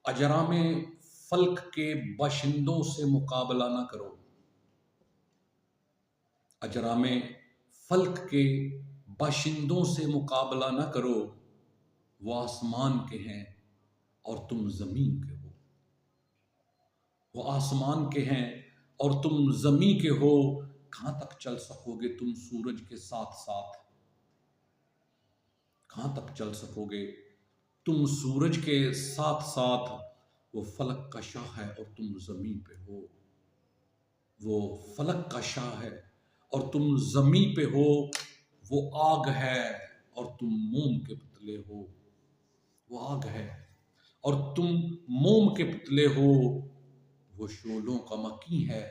اجرام فلک کے باشندوں سے مقابلہ نہ کرو. اجرام فلک کے باشندوں سے مقابلہ نہ کرو. وہ آسمان کے ہیں اور تم زمین کے ہو. وہ آسمان کے ہیں اور تم زمین کے ہو. کہاں تک چل سکو گے تم سورج کے ساتھ ساتھ؟ کہاں تک چل سکو گے تم سورج کے ساتھ ساتھ؟ وہ فلک کا شاہ ہے اور تم زمین پہ ہو. وہ فلک کا شاہ ہے اور تم زمین پہ ہو. وہ آگ ہے اور تم موم کے پتلے ہو. وہ آگ ہے اور تم موم کے پتلے ہو. وہ شعلوں کا مکی ہے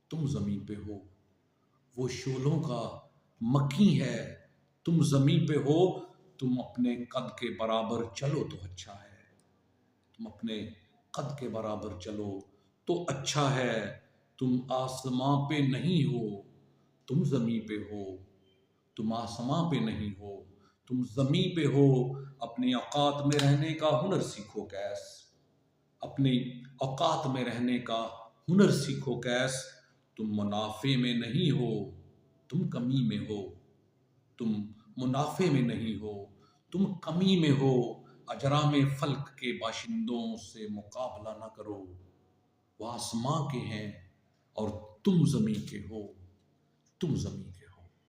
تم زمین پہ ہو. وہ شعلوں کا مکی ہے تم زمین پہ ہو. تم اپنے قد کے برابر چلو تو اچھا ہے. تم اپنے قد کے برابر چلو تو اچھا ہے. تم آسمان پہ نہیں ہو تم زمین پہ ہو. تم آسمان پہ نہیں ہو تم زمین پہ ہو. اپنی اوقات میں رہنے کا ہنر سیکھو کیس. اپنی اوقات میں رہنے کا ہنر سیکھو کیس. تم منافع میں نہیں ہو تم کمی میں ہو. تم منافع میں نہیں ہو تم کمی میں ہو. اجرام فلک کے باشندوں سے مقابلہ نہ کرو. وہ آسمان کے ہیں اور تم زمین کے ہو. تم زمین کے